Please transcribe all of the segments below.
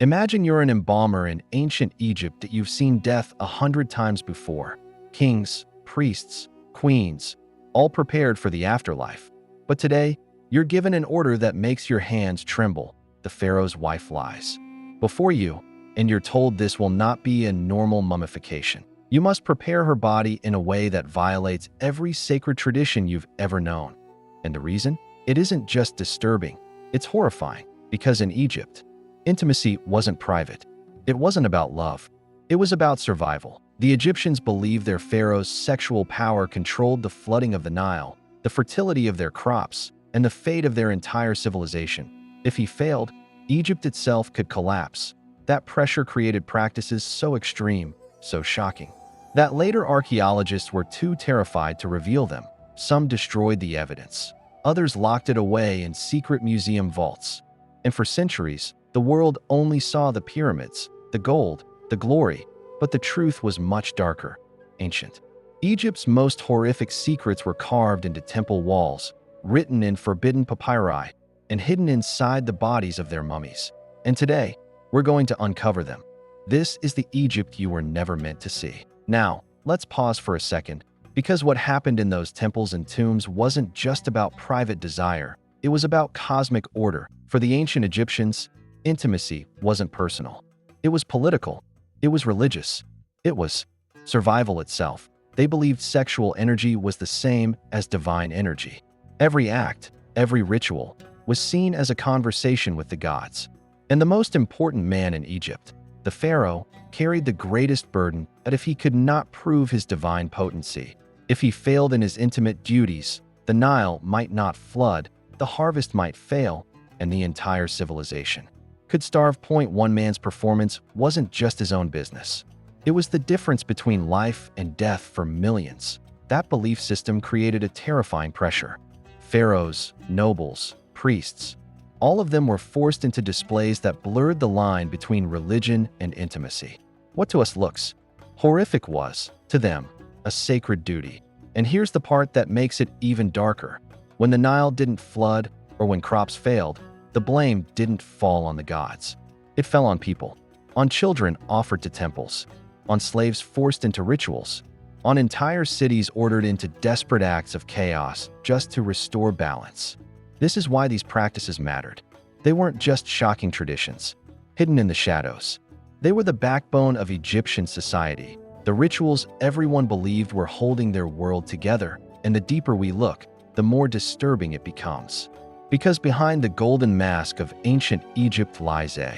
Imagine you're an embalmer in ancient Egypt that you've seen death 100 times before. Kings, priests, queens, all prepared for the afterlife. But today, you're given an order that makes your hands tremble. The pharaoh's wife lies before you, and you're told this will not be a normal mummification. You must prepare her body in a way that violates every sacred tradition you've ever known. And the reason? It isn't just disturbing, it's horrifying. Because in Egypt, intimacy wasn't private. It wasn't about love. It was about survival. The Egyptians believed their pharaoh's sexual power controlled the flooding of the Nile, the fertility of their crops, and the fate of their entire civilization. If he failed, Egypt itself could collapse. That pressure created practices so extreme, so shocking, that later archaeologists were too terrified to reveal them. Some destroyed the evidence. Others locked it away in secret museum vaults. And for centuries, the world only saw the pyramids, the gold, the glory, but the truth was much darker, ancient. Egypt's most horrific secrets were carved into temple walls, written in forbidden papyri, and hidden inside the bodies of their mummies. And today, we're going to uncover them. This is the Egypt you were never meant to see. Now, let's pause for a second, because what happened in those temples and tombs wasn't just about private desire, it was about cosmic order. For the ancient Egyptians, intimacy wasn't personal. It was political. It was religious. It was survival itself. They believed sexual energy was the same as divine energy. Every act, every ritual, was seen as a conversation with the gods. And the most important man in Egypt, the pharaoh, carried the greatest burden that if he could not prove his divine potency, if he failed in his intimate duties, the Nile might not flood, the harvest might fail, and the entire civilization could starve. One man's performance wasn't just his own business. It was the difference between life and death for millions. That belief system created a terrifying pressure. Pharaohs, nobles, priests, all of them were forced into displays that blurred the line between religion and intimacy. What to us looks horrific was, to them, a sacred duty. And here's the part that makes it even darker. When the Nile didn't flood or when crops failed, the blame didn't fall on the gods. It fell on people, on children offered to temples, on slaves forced into rituals, on entire cities ordered into desperate acts of chaos just to restore balance. This is why these practices mattered. They weren't just shocking traditions, hidden in the shadows. They were the backbone of Egyptian society, the rituals everyone believed were holding their world together, and the deeper we look, the more disturbing it becomes. Because behind the golden mask of ancient Egypt lies a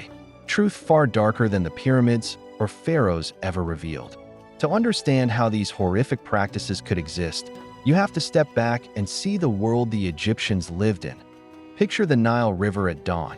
truth far darker than the pyramids or pharaohs ever revealed. To understand how these horrific practices could exist, you have to step back and see the world the Egyptians lived in. Picture the Nile River at dawn,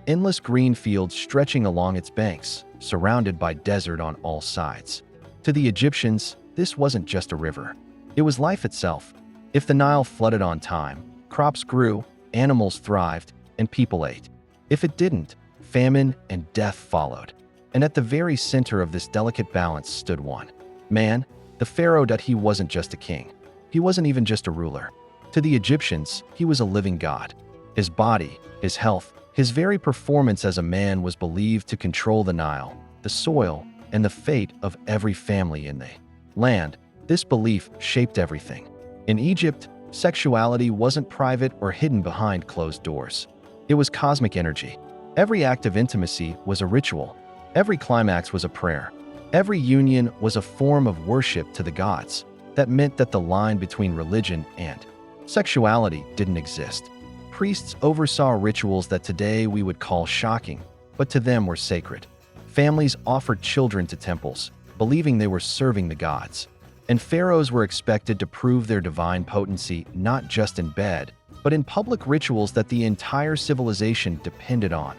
endless green fields stretching along its banks, surrounded by desert on all sides. To the Egyptians, this wasn't just a river. It was life itself. If the Nile flooded on time, crops grew, animals thrived, and people ate. If it didn't, famine and death followed. And at the very center of this delicate balance stood one man, the pharaoh. That he wasn't just a king. He wasn't even just a ruler. To the Egyptians, he was a living god. His body, his health, his very performance as a man was believed to control the Nile, the soil, and the fate of every family in the land. This belief shaped everything. In Egypt, sexuality wasn't private or hidden behind closed doors. It was cosmic energy. Every act of intimacy was a ritual. Every climax was a prayer. Every union was a form of worship to the gods. That meant that the line between religion and sexuality didn't exist. Priests oversaw rituals that today we would call shocking, but to them were sacred. Families offered children to temples, believing they were serving the gods. And pharaohs were expected to prove their divine potency not just in bed, but in public rituals that the entire civilization depended on.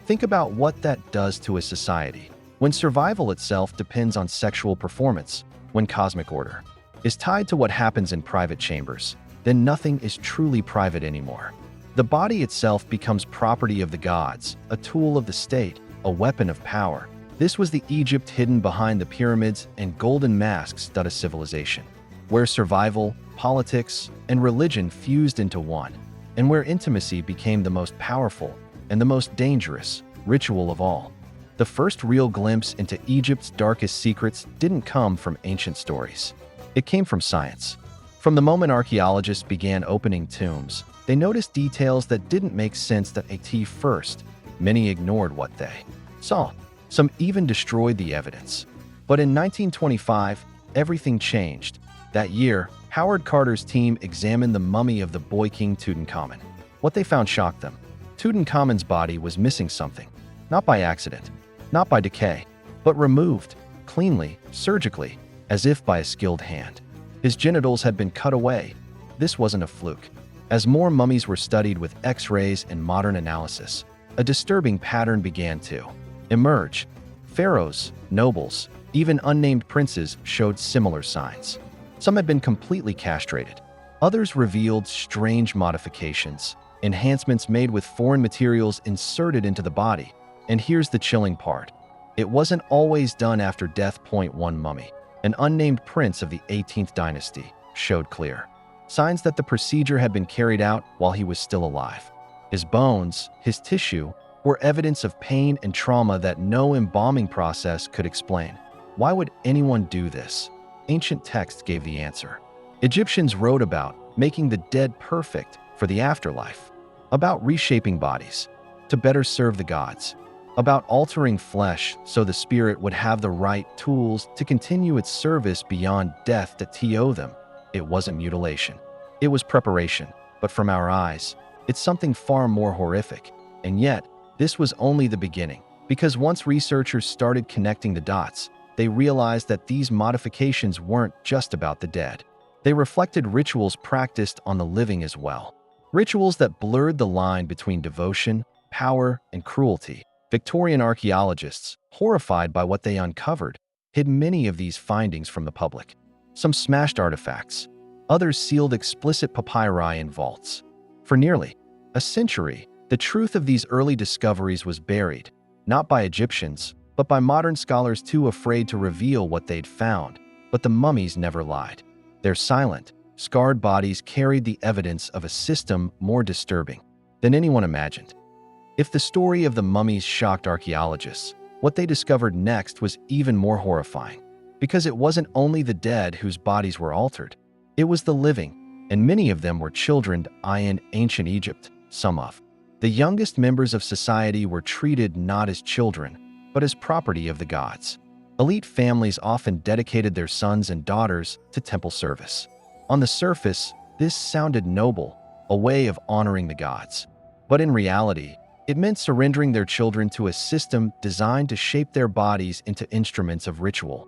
Think about what that does to a society. When survival itself depends on sexual performance, when cosmic order is tied to what happens in private chambers, then nothing is truly private anymore. The body itself becomes property of the gods, a tool of the state, a weapon of power. This was the Egypt hidden behind the pyramids and golden masks that a civilization, where survival, politics, and religion fused into one, and where intimacy became the most powerful and the most dangerous ritual of all. The first real glimpse into Egypt's darkest secrets didn't come from ancient stories. It came from science. From the moment archaeologists began opening tombs, they noticed details that didn't make sense at first. Many ignored what they saw. Some even destroyed the evidence. But in 1925, everything changed. That year, Howard Carter's team examined the mummy of the boy king Tutankhamun. What they found shocked them. Tutankhamun's body was missing something. Not by accident, not by decay, but removed, cleanly, surgically, as if by a skilled hand. His genitals had been cut away. This wasn't a fluke. As more mummies were studied with X-rays and modern analysis, a disturbing pattern began to emerge. Pharaohs, nobles, even unnamed princes showed similar signs. Some had been completely castrated. Others revealed strange modifications, enhancements made with foreign materials inserted into the body. And here's the chilling part. It wasn't always done after death. One mummy, an unnamed prince of the 18th dynasty, showed clear signs that the procedure had been carried out while he was still alive. His bones, his tissue, were evidence of pain and trauma that no embalming process could explain. Why would anyone do this? Ancient texts gave the answer. Egyptians wrote about making the dead perfect for the afterlife, about reshaping bodies to better serve the gods, about altering flesh so the spirit would have the right tools to continue its service beyond death. It wasn't mutilation. It was preparation. But from our eyes, it's something far more horrific. And yet, this was only the beginning. Because once researchers started connecting the dots, they realized that these modifications weren't just about the dead. They reflected rituals practiced on the living as well. Rituals that blurred the line between devotion, power, and cruelty. Victorian archaeologists, horrified by what they uncovered, hid many of these findings from the public. Some smashed artifacts. Others sealed explicit papyri in vaults. For nearly a century, the truth of these early discoveries was buried, not by Egyptians, but by modern scholars too afraid to reveal what they'd found. But the mummies never lied. Their silent, scarred bodies carried the evidence of a system more disturbing than anyone imagined. If the story of the mummies shocked archaeologists, what they discovered next was even more horrifying. Because it wasn't only the dead whose bodies were altered, it was the living, and many of them were children. In ancient Egypt, some of the youngest members of society were treated not as children, but as property of the gods. Elite families often dedicated their sons and daughters to temple service. On the surface, this sounded noble, a way of honoring the gods. But in reality, it meant surrendering their children to a system designed to shape their bodies into instruments of ritual.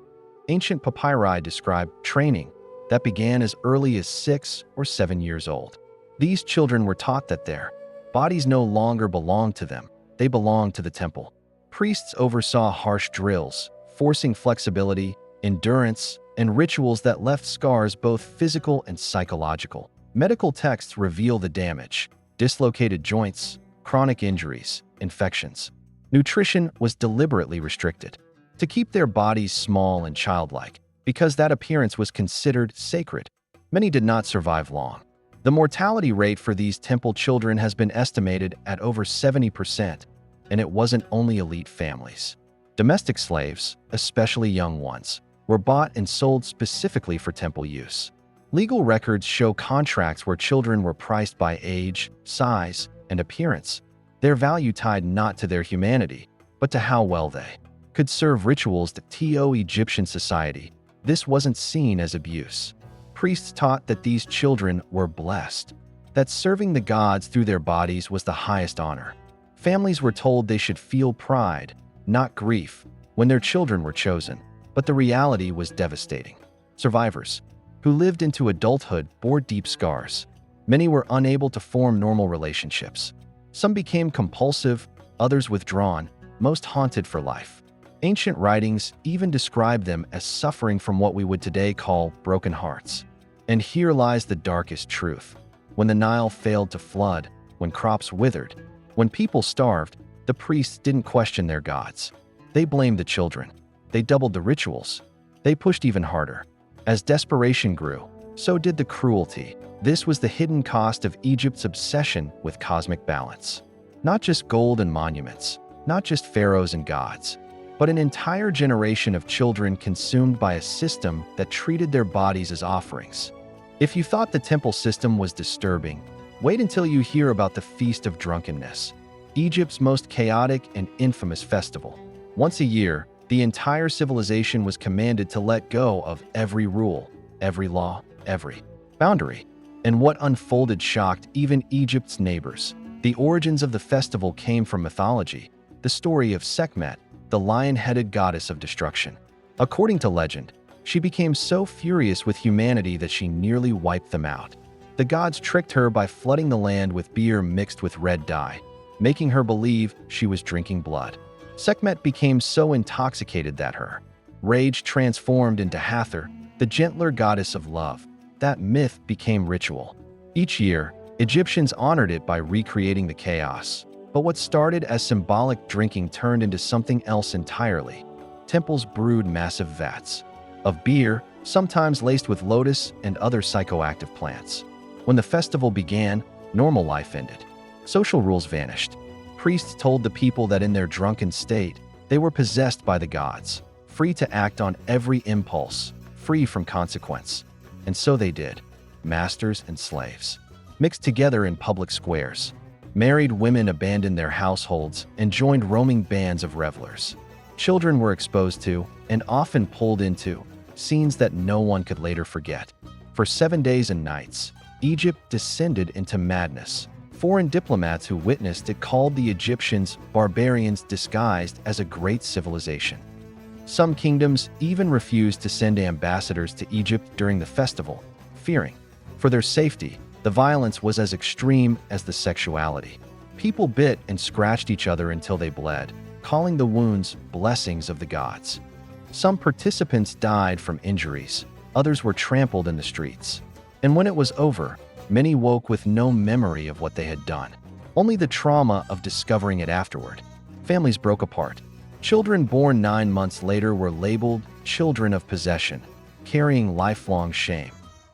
Ancient papyri describe training that began as early as 6 or 7 years old. These children were taught that their bodies no longer belonged to them, they belonged to the temple. Priests oversaw harsh drills, forcing flexibility, endurance, and rituals that left scars both physical and psychological. Medical texts reveal the damage: dislocated joints, chronic injuries, infections. Nutrition was deliberately restricted to keep their bodies small and childlike, because that appearance was considered sacred. Many did not survive long. The mortality rate for these temple children has been estimated at over 70%, and it wasn't only elite families. Domestic slaves, especially young ones, were bought and sold specifically for temple use. Legal records show contracts where children were priced by age, size, and appearance, their value tied not to their humanity, but to how well they could serve rituals. To Egyptian society, this wasn't seen as abuse. Priests taught that these children were blessed, that serving the gods through their bodies was the highest honor. Families were told they should feel pride, not grief, when their children were chosen. But the reality was devastating. Survivors, who lived into adulthood, bore deep scars. Many were unable to form normal relationships. Some became compulsive, others withdrawn, most haunted for life. Ancient writings even describe them as suffering from what we would today call broken hearts. And here lies the darkest truth. When the Nile failed to flood, when crops withered, when people starved, the priests didn't question their gods. They blamed the children. They doubled the rituals. They pushed even harder. As desperation grew, so did the cruelty. This was the hidden cost of Egypt's obsession with cosmic balance. Not just gold and monuments, not just pharaohs and gods, but an entire generation of children consumed by a system that treated their bodies as offerings. If you thought the temple system was disturbing, wait until you hear about the Feast of Drunkenness, Egypt's most chaotic and infamous festival. Once a year, the entire civilization was commanded to let go of every rule, every law, every boundary. And what unfolded shocked even Egypt's neighbors. The origins of the festival came from mythology, the story of Sekhmet, the lion-headed goddess of destruction. According to legend, she became so furious with humanity that she nearly wiped them out. The gods tricked her by flooding the land with beer mixed with red dye, making her believe she was drinking blood. Sekhmet became so intoxicated that her rage transformed into Hathor, the gentler goddess of love. That myth became ritual. Each year, Egyptians honored it by recreating the chaos. But what started as symbolic drinking turned into something else entirely. Temples brewed massive vats of beer, sometimes laced with lotus and other psychoactive plants. When the festival began, normal life ended. Social rules vanished. Priests told the people that in their drunken state, they were possessed by the gods, free to act on every impulse, free from consequence. And so they did. Masters and slaves mixed together in public squares. Married women abandoned their households and joined roaming bands of revelers. Children were exposed to, and often pulled into, scenes that no one could later forget. For 7 days and nights, Egypt descended into madness. Foreign diplomats who witnessed it called the Egyptians barbarians disguised as a great civilization. Some kingdoms even refused to send ambassadors to Egypt during the festival, fearing for their safety. The violence was as extreme as the sexuality. People bit and scratched each other until they bled, calling the wounds blessings of the gods. Some participants died from injuries, others were trampled in the streets. And when it was over, many woke with no memory of what they had done, only the trauma of discovering it afterward. Families broke apart. Children born 9 months later were labeled children of possession, carrying lifelong shame.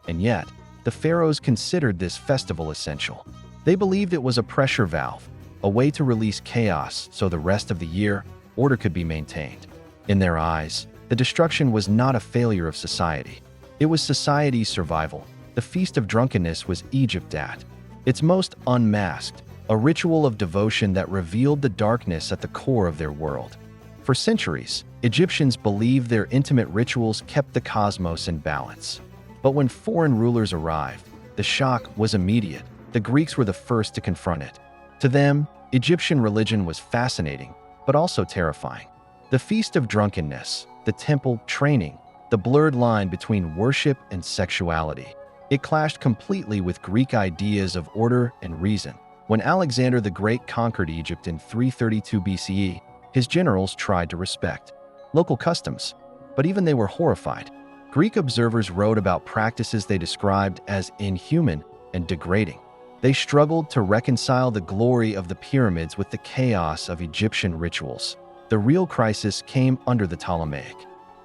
And yet, the pharaohs considered this festival essential. They believed it was a pressure valve, a way to release chaos so the rest of the year, order could be maintained. In their eyes, the destruction was not a failure of society. It was society's survival. The Feast of Drunkenness was Egypt at its most unmasked, a ritual of devotion that revealed the darkness at the core of their world. For centuries, Egyptians believed their intimate rituals kept the cosmos in balance. But when foreign rulers arrived, the shock was immediate. The Greeks were the first to confront it. To them, Egyptian religion was fascinating, but also terrifying. The Feast of Drunkenness, the temple training, the blurred line between worship and sexuality. It clashed completely with Greek ideas of order and reason. When Alexander the Great conquered Egypt in 332 BCE, his generals tried to respect local customs, but even they were horrified. Greek observers wrote about practices they described as inhuman and degrading. They struggled to reconcile the glory of the pyramids with the chaos of Egyptian rituals. The real crisis came under the Ptolemaic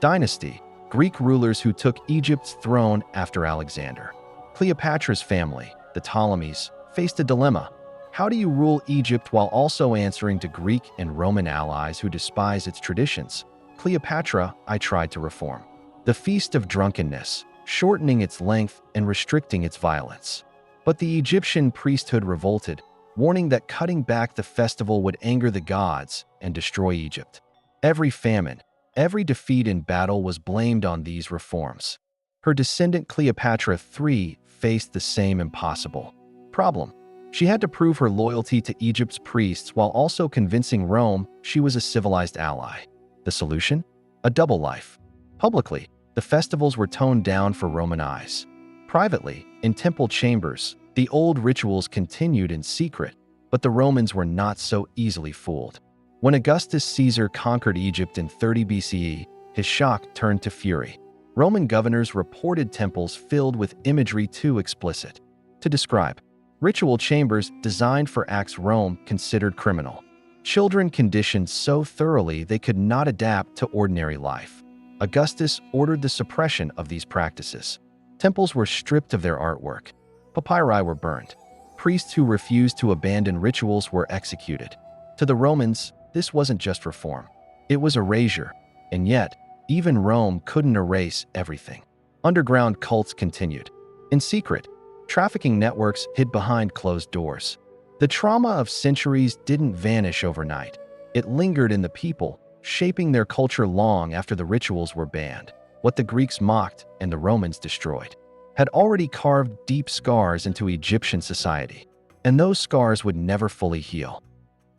dynasty, Greek rulers who took Egypt's throne after Alexander. Cleopatra's family, the Ptolemies, faced a dilemma. How do you rule Egypt while also answering to Greek and Roman allies who despise its traditions? Cleopatra, I tried to reform the Feast of Drunkenness, shortening its length and restricting its violence. But the Egyptian priesthood revolted, warning that cutting back the festival would anger the gods and destroy Egypt. Every famine, every defeat in battle was blamed on these reforms. Her descendant Cleopatra III faced the same impossible problem. She had to prove her loyalty to Egypt's priests while also convincing Rome she was a civilized ally. The solution? A double life. Publicly, the festivals were toned down for Roman eyes. Privately, in temple chambers, the old rituals continued in secret, but the Romans were not so easily fooled. When Augustus Caesar conquered Egypt in 30 BCE, his shock turned to fury. Roman governors reported temples filled with imagery too explicit to describe. Ritual chambers designed for acts Rome considered criminal. Children conditioned so thoroughly they could not adapt to ordinary life. Augustus ordered the suppression of these practices. Temples were stripped of their artwork. Papyri were burned. Priests who refused to abandon rituals were executed. To the Romans, this wasn't just reform. It was erasure. And yet, even Rome couldn't erase everything. Underground cults continued. In secret, trafficking networks hid behind closed doors. The trauma of centuries didn't vanish overnight. It lingered in the people, shaping their culture long after the rituals were banned. What the Greeks mocked and the Romans destroyed had already carved deep scars into Egyptian society, and those scars would never fully heal.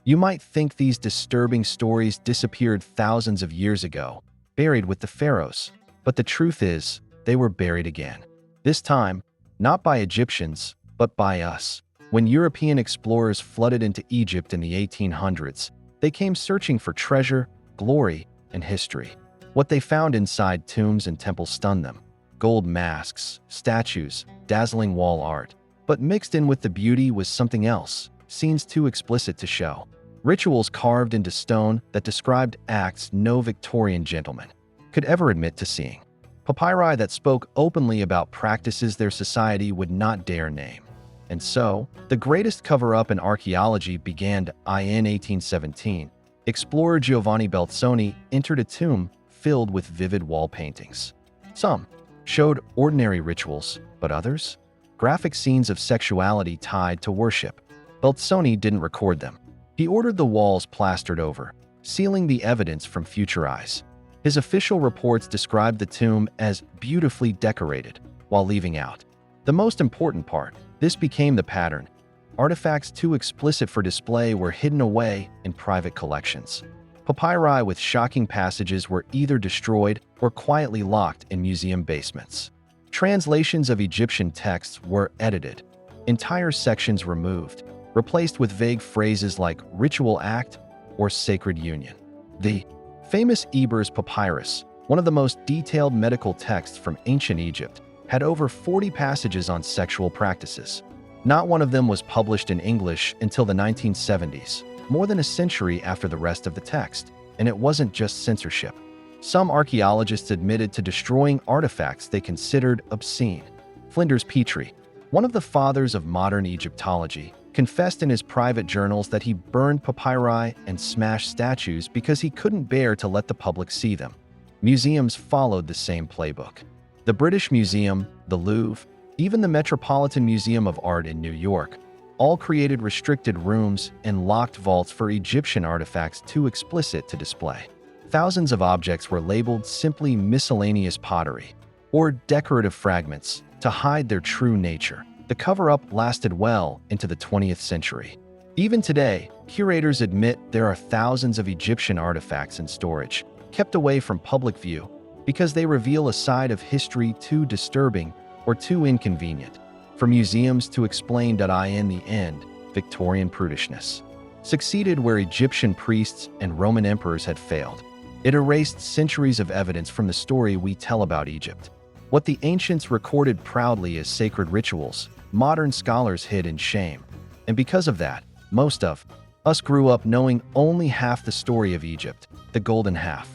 You might think these disturbing stories disappeared thousands of years ago, buried with the pharaohs, but the truth is, they were buried again. This time, not by Egyptians, but by us. When European explorers flooded into Egypt in the 1800s, they came searching for treasure, glory, and history. What they found inside tombs and temples stunned them. Gold masks, statues, dazzling wall art. But mixed in with the beauty was something else, scenes too explicit to show. Rituals carved into stone that described acts no Victorian gentleman could ever admit to seeing. Papyri that spoke openly about practices their society would not dare name. And so, the greatest cover-up in archaeology began in 1817. Explorer Giovanni Belzoni entered a tomb filled with vivid wall paintings. Some showed ordinary rituals, but others? Graphic scenes of sexuality tied to worship. Belzoni didn't record them. He ordered the walls plastered over, sealing the evidence from future eyes. His official reports described the tomb as beautifully decorated, while leaving out the most important part. This became the pattern. Artifacts too explicit for display were hidden away in private collections. Papyri with shocking passages were either destroyed or quietly locked in museum basements. Translations of Egyptian texts were edited, entire sections removed, replaced with vague phrases like ritual act or sacred union. The famous Ebers Papyrus, one of the most detailed medical texts from ancient Egypt, had over 40 passages on sexual practices. Not one of them was published in English until the 1970s, more than a century after the rest of the text. And it wasn't just censorship. Some archaeologists admitted to destroying artifacts they considered obscene. Flinders Petrie, one of the fathers of modern Egyptology, confessed in his private journals that he burned papyri and smashed statues because he couldn't bear to let the public see them. Museums followed the same playbook. The British Museum, the Louvre, even the Metropolitan Museum of Art in New York, all created restricted rooms and locked vaults for Egyptian artifacts too explicit to display. Thousands of objects were labeled simply miscellaneous pottery or decorative fragments to hide their true nature. The cover-up lasted well into the 20th century. Even today, curators admit there are thousands of Egyptian artifacts in storage, kept away from public view because they reveal a side of history too disturbing or too inconvenient for museums to explain. In the end, Victorian prudishness succeeded where Egyptian priests and Roman emperors had failed. It erased centuries of evidence from the story we tell about Egypt. What the ancients recorded proudly as sacred rituals, modern scholars hid in shame. And because of that, most of us grew up knowing only half the story of Egypt, the golden half.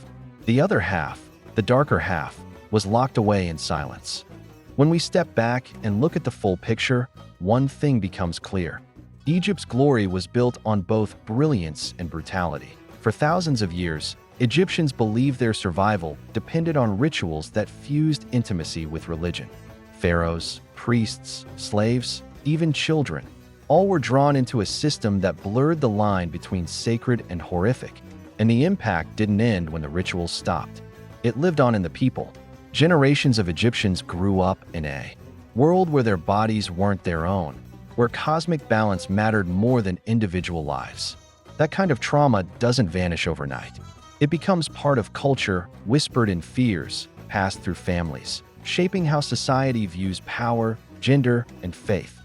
The other half, the darker half, was locked away in silence. When we step back and look at the full picture, one thing becomes clear. Egypt's glory was built on both brilliance and brutality. For thousands of years, Egyptians believed their survival depended on rituals that fused intimacy with religion. Pharaohs, priests, slaves, even children, all were drawn into a system that blurred the line between sacred and horrific. And the impact didn't end when the rituals stopped. It lived on in the people. Generations of Egyptians grew up in a world where their bodies weren't their own, where cosmic balance mattered more than individual lives. That kind of trauma doesn't vanish overnight. It becomes part of culture, whispered in fears, passed through families, shaping how society views power, gender, and faith.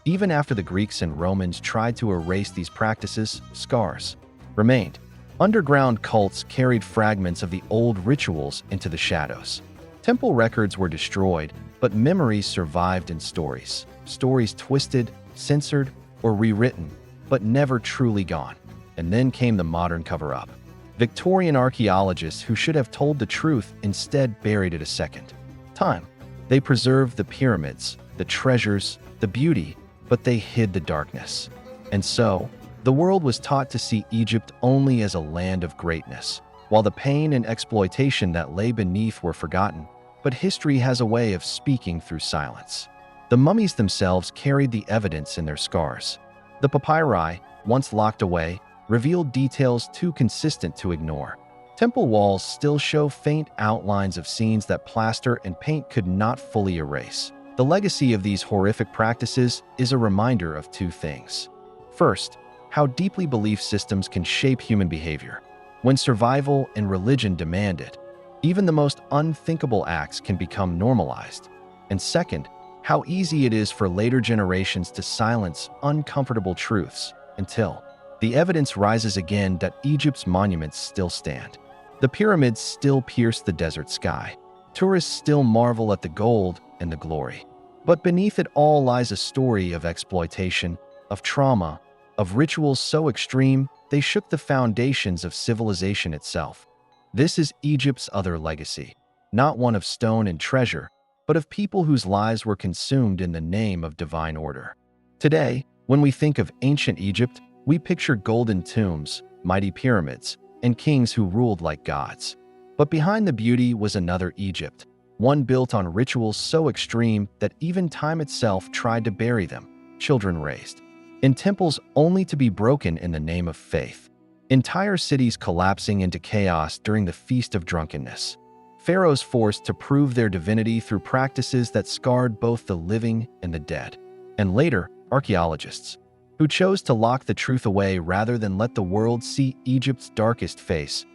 Even after the Greeks and Romans tried to erase these practices, scars remained. Underground cults carried fragments of the old rituals into the shadows. Temple records were destroyed, but memories survived in stories. Stories twisted, censored, or rewritten, but never truly gone. And then came the modern cover-up. Victorian archaeologists who should have told the truth instead buried it a second time. They preserved the pyramids, the treasures, the beauty, but they hid the darkness. And so, The world was taught to see Egypt only as a land of greatness, while the pain and exploitation that lay beneath were forgotten. But history has a way of speaking through silence. The mummies themselves carried the evidence in their scars. The papyri, once locked away, revealed details too consistent to ignore. Temple walls still show faint outlines of scenes that plaster and paint could not fully erase. The legacy of these horrific practices is a reminder of two things. First, how deeply belief systems can shape human behavior. When survival and religion demand it, even the most unthinkable acts can become normalized. And second, how easy it is for later generations to silence uncomfortable truths until the evidence rises again that Egypt's monuments still stand. The pyramids still pierce the desert sky. Tourists still marvel at the gold and the glory. But beneath it all lies a story of exploitation, of trauma, of rituals so extreme they shook the foundations of civilization itself. This is Egypt's other legacy, not one of stone and treasure, but of people whose lives were consumed in the name of divine order. Today, when we think of ancient Egypt, we picture golden tombs, mighty pyramids, and kings who ruled like gods. But behind the beauty was another Egypt, one built on rituals so extreme that even time itself tried to bury them, children raised in temples only to be broken in the name of faith. Entire cities collapsing into chaos during the Feast of Drunkenness. Pharaohs forced to prove their divinity through practices that scarred both the living and the dead. And later, archaeologists, who chose to lock the truth away rather than let the world see Egypt's darkest face.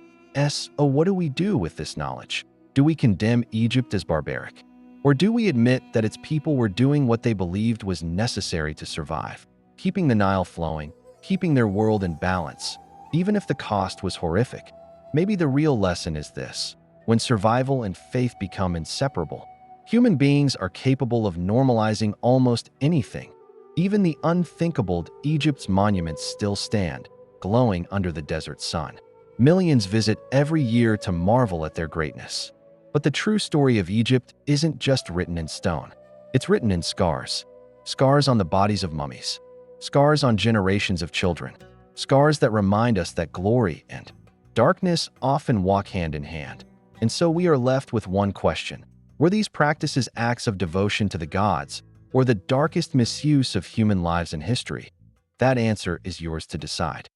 What do we do with this knowledge? Do we condemn Egypt as barbaric? Or do we admit that its people were doing what they believed was necessary to survive? Keeping the Nile flowing, keeping their world in balance, even if the cost was horrific. Maybe the real lesson is this: when survival and faith become inseparable, human beings are capable of normalizing almost anything. Even the unthinkable. Egypt's monuments still stand, glowing under the desert sun. Millions visit every year to marvel at their greatness. But the true story of Egypt isn't just written in stone. It's written in scars. Scars on the bodies of mummies. Scars on generations of children. Scars that remind us that glory and darkness often walk hand in hand. And so we are left with one question: were these practices acts of devotion to the gods, or the darkest misuse of human lives in history? That answer is yours to decide.